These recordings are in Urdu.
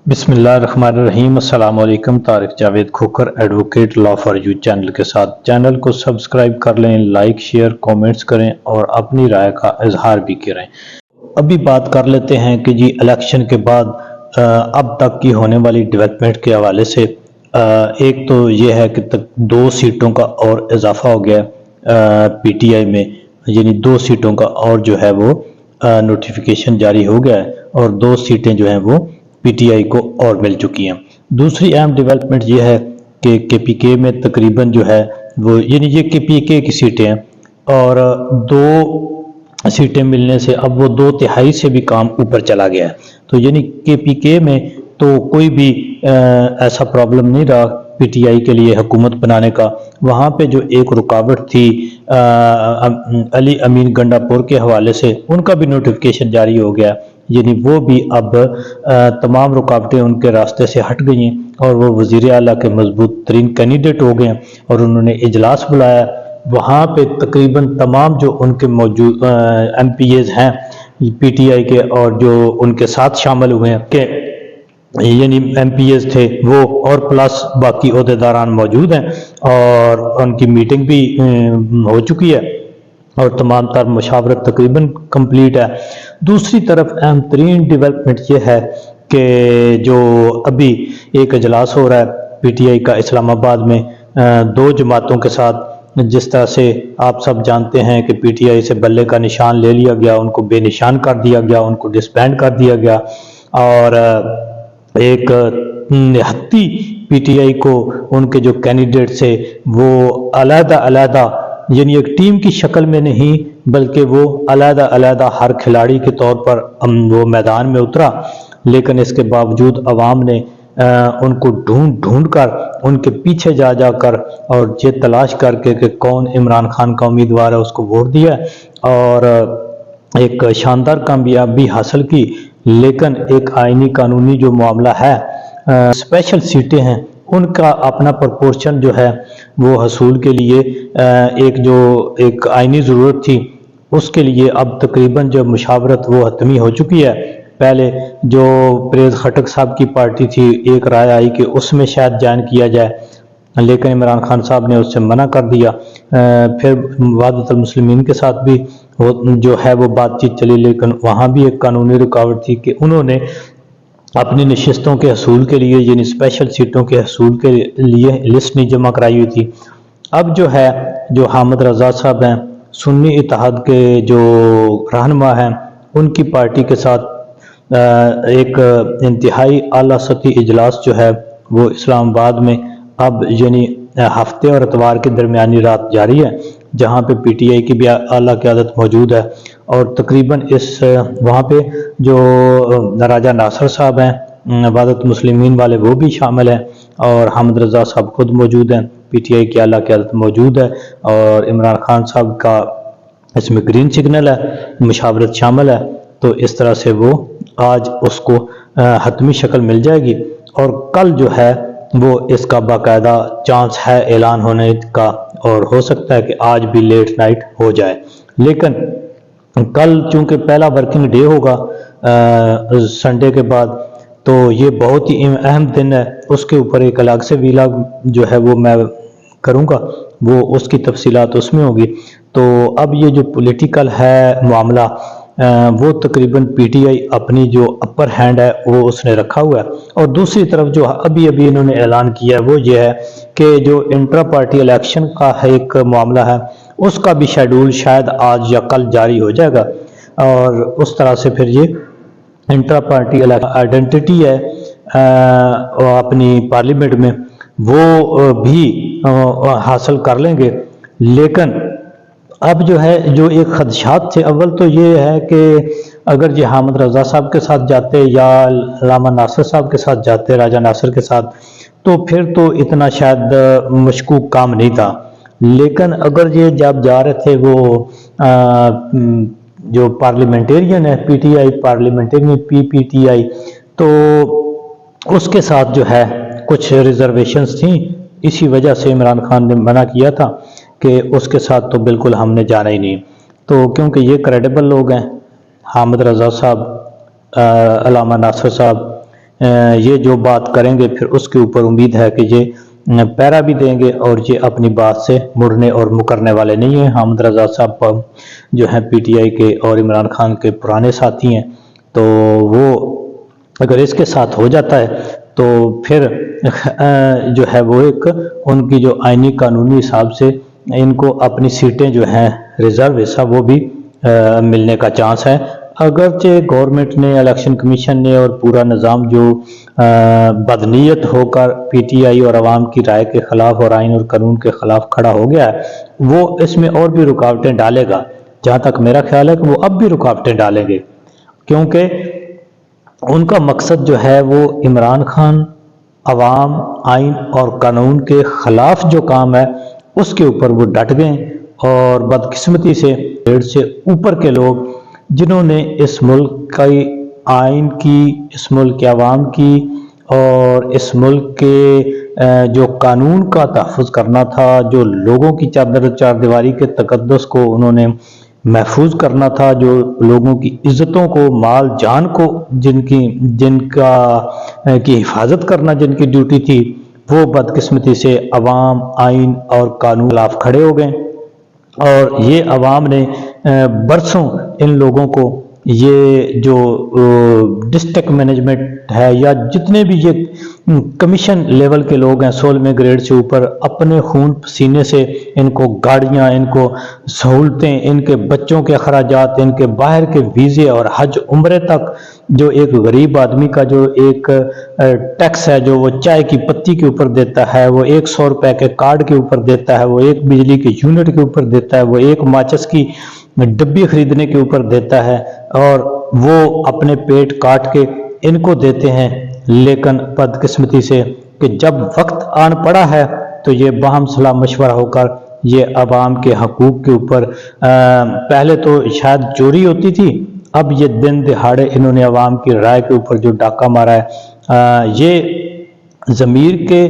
بسم اللہ الرحمن الرحیم۔ السلام علیکم۔ Tariq Javed Khokhar advocate law for you channel کے ساتھ چینل کو سبسکرائب کر لیں، لائک شیئر کامنٹس کریں اور اپنی رائے کا اظہار بھی کریں۔ ابھی بات کر لیتے ہیں کہ جی الیکشن کے بعد اب تک کی ہونے والی ڈیولپمنٹ کے حوالے سے ایک تو یہ ہے کہ 2 سیٹوں کا اور اضافہ ہو گیا پی ٹی آئی میں، یعنی 2 سیٹوں کا اور جو ہے وہ نوٹیفیکیشن جاری ہو گیا ہے اور 2 سیٹیں جو ہیں وہ پی ٹی آئی کو اور مل چکی ہیں۔ دوسری اہم ڈیولپمنٹ یہ ہے کہ کے پی کے میں تقریباً جو ہے وہ، یعنی یہ کے پی کے کی سیٹیں ہیں اور 2 سیٹیں ملنے سے اب وہ 2/3 سے بھی کام اوپر چلا گیا ہے۔ تو یعنی کے پی کے میں تو کوئی بھی ایسا پرابلم نہیں رہا پی ٹی آئی کے لیے حکومت بنانے کا۔ وہاں پہ جو ایک رکاوٹ تھی علی امین گنڈا پور کے حوالے سے، ان کا بھی نوٹیفیکیشن جاری ہو گیا، یعنی وہ بھی اب تمام رکاوٹیں ان کے راستے سے ہٹ گئی ہیں اور وہ وزیر اعلیٰ کے مضبوط ترین کینڈیڈیٹ ہو گئے ہیں اور انہوں نے اجلاس بلایا۔ وہاں پہ تقریباً تمام جو ان کے موجود ایم پی ایز ہیں پی ٹی آئی کے اور جو ان کے ساتھ شامل ہوئے ہیں کہ یعنی ایم پی ایز تھے وہ اور پلس باقی عہدیداران موجود ہیں اور ان کی میٹنگ بھی ہو چکی ہے اور تمام تر مشاورت تقریباً کمپلیٹ ہے۔ دوسری طرف اہم ترین ڈیولپمنٹ یہ ہے کہ جو ابھی ایک اجلاس ہو رہا ہے پی ٹی آئی کا اسلام آباد میں 2 جماعتوں کے ساتھ، جس طرح سے آپ سب جانتے ہیں کہ پی ٹی آئی سے بلے کا نشان لے لیا گیا، ان کو بے نشان کر دیا گیا، ان کو ڈسبینڈ کر دیا گیا اور ایک نہتی پی ٹی آئی کو ان کے جو کینڈیڈیٹ سے وہ علیحدہ یعنی ایک ٹیم کی شکل میں نہیں بلکہ وہ علیحدہ ہر کھلاڑی کے طور پر وہ میدان میں اترا، لیکن اس کے باوجود عوام نے ان کو ڈھونڈ کر ان کے پیچھے جا کر اور یہ تلاش کر کے کہ کون عمران خان کا امیدوار ہے اس کو ووٹ دیا اور ایک شاندار کامیابی حاصل کی۔ لیکن ایک آئینی قانونی جو معاملہ ہے، اسپیشل سیٹیں ہیں، ان کا اپنا پرپورشن جو ہے وہ حصول کے لیے ایک آئینی ضرورت تھی، اس کے لیے اب تقریباً جو مشاورت وہ حتمی ہو چکی ہے۔ پہلے جو پریز خٹک صاحب کی پارٹی تھی، ایک رائے آئی کہ اس میں شاید جوائن کیا جائے، لیکن عمران خان صاحب نے اس سے منع کر دیا۔ پھر وحدت المسلمین کے ساتھ بھی جو ہے وہ بات چیت چلی، لیکن وہاں بھی ایک قانونی رکاوٹ تھی کہ انہوں نے اپنی نشستوں کے حصول کے لیے یعنی اسپیشل سیٹوں کے حصول کے لیے لسٹ نہیں جمع کرائی ہوئی تھی۔ اب جو ہے جو حامد رضا صاحب ہیں، سنی اتحاد کے جو رہنما ہیں، ان کی پارٹی کے ساتھ ایک انتہائی اعلیٰ سطحی اجلاس جو ہے وہ اسلام آباد میں اب یعنی ہفتے اور اتوار کے درمیانی رات جاری ہے، جہاں پہ پی ٹی آئی کی بھی اعلیٰ قیادت موجود ہے اور تقریباً وہاں پہ جو راجہ ناصر صاحب ہیں وحدت مسلمین والے وہ بھی شامل ہیں اور حامد رضا صاحب خود موجود ہیں، پی ٹی آئی کی اعلیٰ قیادت موجود ہے اور عمران خان صاحب کا اس میں گرین سگنل ہے، مشاورت شامل ہے۔ تو اس طرح سے وہ آج اس کو حتمی شکل مل جائے گی اور کل جو ہے وہ اس کا باقاعدہ چانس ہے اعلان ہونے کا اور ہو سکتا ہے کہ آج بھی لیٹ نائٹ ہو جائے، لیکن کل چونکہ پہلا ورکنگ ڈے ہوگا سنڈے کے بعد، تو یہ بہت ہی اہم دن ہے، اس کے اوپر ایک الگ سے ویلاگ جو ہے وہ میں کروں گا، وہ اس کی تفصیلات اس میں ہوگی۔ تو اب یہ جو پولیٹیکل ہے معاملہ وہ تقریباً پی ٹی آئی اپنی جو اپر ہینڈ ہے وہ اس نے رکھا ہوا ہے اور دوسری طرف جو ابھی انہوں نے اعلان کیا ہے وہ یہ ہے کہ جو انٹرا پارٹی الیکشن کا ایک معاملہ ہے اس کا بھی شیڈول شاید آج یا کل جاری ہو جائے گا اور اس طرح سے پھر یہ انٹرا پارٹی آئیڈینٹی ہے اپنی پارلیمنٹ میں وہ بھی حاصل کر لیں گے۔ لیکن اب جو ہے جو ایک خدشات تھے، اول تو یہ ہے کہ اگر یہ حامد رضا صاحب کے ساتھ جاتے یا علامہ ناصر صاحب کے ساتھ جاتے، راجہ ناصر کے ساتھ، تو پھر تو اتنا شاید مشکوک کام نہیں تھا، لیکن اگر یہ جب جا رہے تھے وہ جو پارلیمنٹیرین ہے P T I parliamentarian P T I, تو اس کے ساتھ جو ہے کچھ ریزرویشنز تھیں، اسی وجہ سے عمران خان نے منع کیا تھا کہ اس کے ساتھ تو بالکل ہم نے جانا ہی نہیں۔ تو کیونکہ یہ کریڈیبل لوگ ہیں، حامد رضا صاحب، علامہ ناصر صاحب، یہ جو بات کریں گے پھر اس کے اوپر امید ہے کہ یہ پیرا بھی دیں گے اور یہ اپنی بات سے مڑنے اور مکرنے والے نہیں ہیں۔ حامد رضا صاحب جو ہیں پی ٹی آئی کے اور عمران خان کے پرانے ساتھی ہیں، تو وہ اگر اس کے ساتھ ہو جاتا ہے تو پھر جو ہے وہ ایک ان کی جو آئینی قانونی حساب سے ان کو اپنی سیٹیں جو ہیں ریزرو حصہ وہ بھی ملنے کا چانس ہے۔ اگرچہ گورنمنٹ نے، الیکشن کمیشن نے اور پورا نظام جو بدنیت ہو کر پی ٹی آئی اور عوام کی رائے کے خلاف اور آئین اور قانون کے خلاف کھڑا ہو گیا ہے، وہ اس میں اور بھی رکاوٹیں ڈالے گا۔ جہاں تک میرا خیال ہے کہ وہ اب بھی رکاوٹیں ڈالیں گے، کیونکہ ان کا مقصد جو ہے وہ عمران خان، عوام، آئین اور قانون کے خلاف جو کام ہے اس کے اوپر وہ ڈٹ گئے، اور بدقسمتی سے ڈیڑھ سے اوپر کے لوگ جنہوں نے اس ملک کی آئین کی، اس ملک کے عوام کی اور اس ملک کے جو قانون کا تحفظ کرنا تھا، جو لوگوں کی چار دیواری کے تقدس کو انہوں نے محفوظ کرنا تھا، جو لوگوں کی عزتوں کو، مال جان کو جن کی حفاظت کرنا جن کی ڈیوٹی تھی، وہ بدقسمتی سے عوام، آئین اور قانون کے خلاف کھڑے ہو گئے۔ اور یہ عوام نے برسوں ان لوگوں کو یہ جو ڈسٹرکٹ مینجمنٹ ہے یا جتنے بھی یہ کمیشن لیول کے لوگ ہیں 16ویں گریڈ سے اوپر، اپنے خون پسینے سے ان کو گاڑیاں، ان کو سہولتیں، ان کے بچوں کے اخراجات، ان کے باہر کے ویزے اور حج عمرے تک، جو ایک غریب آدمی کا جو ایک ٹیکس ہے جو وہ چائے کی پتی کے اوپر دیتا ہے، وہ 100 روپے کے کارڈ کے اوپر دیتا ہے، وہ ایک بجلی کے یونٹ کے اوپر دیتا ہے، وہ ایک ماچس کی ڈبی خریدنے کے اوپر دیتا ہے، اور وہ اپنے پیٹ کاٹ کے ان کو دیتے ہیں۔ لیکن بدقسمتی سے کہ جب وقت آن پڑا ہے تو یہ باہم صلاح مشورہ ہو کر یہ عوام کے حقوق کے اوپر پہلے تو شاید چوری ہوتی تھی، اب یہ دن دہاڑے انہوں نے عوام کی رائے کے اوپر جو ڈاکہ مارا ہے، یہ ضمیر کے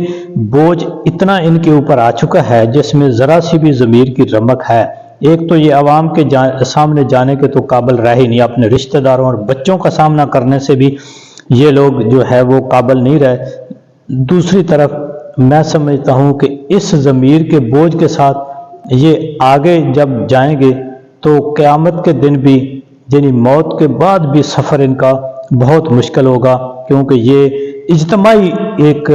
بوجھ اتنا ان کے اوپر آ چکا ہے جس میں ذرا سی بھی ضمیر کی رمق ہے۔ ایک تو یہ عوام کے سامنے جانے کے تو قابل رہ ہی نہیں، اپنے رشتہ داروں اور بچوں کا سامنا کرنے سے بھی یہ لوگ جو ہے وہ قابل نہیں رہے۔ دوسری طرف میں سمجھتا ہوں کہ اس ضمیر کے بوجھ کے ساتھ یہ آگے جب جائیں گے تو قیامت کے دن بھی، یعنی موت کے بعد بھی سفر ان کا بہت مشکل ہوگا، کیونکہ یہ اجتماعی ایک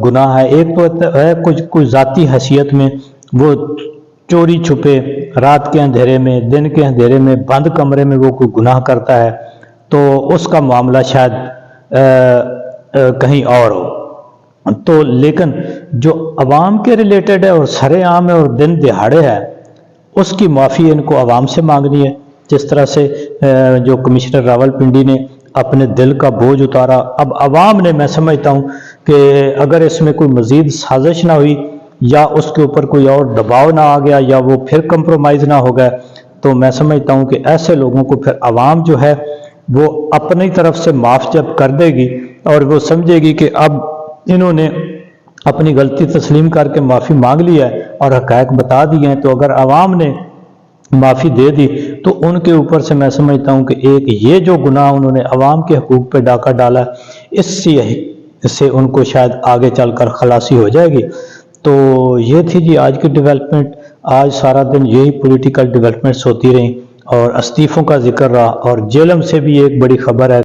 گناہ ہے۔ ایک تو ہے کچھ ذاتی حیثیت میں وہ چوری چھپے رات کے اندھیرے میں، دن کے اندھیرے میں، بند کمرے میں وہ کوئی گناہ کرتا ہے تو اس کا معاملہ شاید کہیں اور ہو تو، لیکن جو عوام کے ریلیٹڈ ہے اور سرے عام ہے اور دن دہاڑے ہے، اس کی معافی ان کو عوام سے مانگنی ہے۔ جس طرح سے جو کمشنر راولپنڈی نے اپنے دل کا بوجھ اتارا، اب عوام نے، میں سمجھتا ہوں کہ اگر اس میں کوئی مزید سازش نہ ہوئی یا اس کے اوپر کوئی اور دباؤ نہ آ گیا یا وہ پھر کمپرومائز نہ ہو گیا، تو میں سمجھتا ہوں کہ ایسے لوگوں کو پھر عوام جو ہے وہ اپنی طرف سے معاف جب کر دے گی اور وہ سمجھے گی کہ اب انہوں نے اپنی غلطی تسلیم کر کے معافی مانگ لی ہے اور حقائق بتا دیے ہیں، تو اگر عوام نے معافی دے دی تو ان کے اوپر سے میں سمجھتا ہوں کہ ایک یہ جو گناہ انہوں نے عوام کے حقوق پہ ڈاکہ ڈالا ہے، اس سے ان کو شاید آگے چل کر خلاصی ہو جائے گی۔ تو یہ تھی جی آج کی ڈیولپمنٹ۔ آج سارا دن یہی پولیٹیکل ڈیولپمنٹس ہوتی رہیں اور استعفوں کا ذکر رہا، اور جیلم سے بھی ایک بڑی خبر ہے